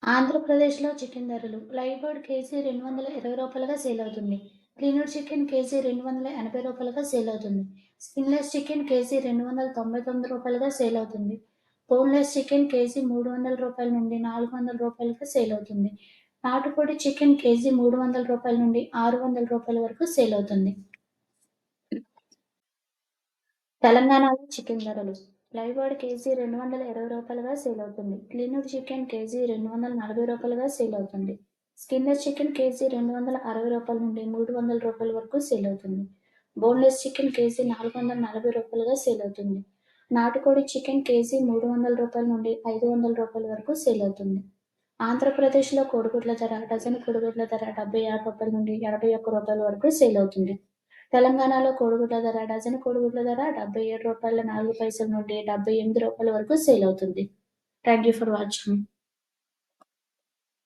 ఆంధ్రప్రదేశ్‌లో చికెన్ ధరలు. Live bird KG రూ. 220గా సేల్ అవుతుంది. క్లీనుడ్ చికెన్ కేజీ రూ. 280గా సేల్ అవుతుంది. స్కిన్‌లెస్ చికెన్ కేజీ రూ. 299గా సేల్ అవుతుంది. బోన్‌లెస్ చికెన్ కేజీ రూ. 300 నుండి రూ. 400గా సేల్ అవుతుంది. నాటుకోడి చికెన్ కేజీ రూ. 300 నుండి రూ. 600 వరకు సేల్ అవుతుంది. తెలంగాణలో చికెన్ ధరలు. లైవ్ బర్డ్ కేజీ రూ. 220గా సేల్ అవుతుంది. క్లీనుడ్ చికెన్ కేజీ రూ. 240గా సేల్ అవుతుంది. స్కిన్లెస్ చికెన్ కేజీ రూ. 260 నుండి రూ. 300 వరకు సేల్ అవుతుంది. బోన్‌లెస్ చికెన్ కేజీ రూ. 440గా సేల్ అవుతుంది. నాటుకోడి చికెన్ కేజీ రూ. 300 నుండి రూ. 500 వరకు సేల్ అవుతుంది. ఆంధ్రప్రదేశ్‌లో కోడిగుడ్ల ధర డజను కోడిగుడ్ల ధర రూ. 76 నుండి రూ. 81 వరకు సేల్ అవుతుంది. తెలంగాణలో కోడిగుడ్ల ధర డజను కోడిగుడ్ల ధర రూ. 77.4 నుండి రూ. 78 వరకు సేల్ అవుతుంది. Thank you for watching.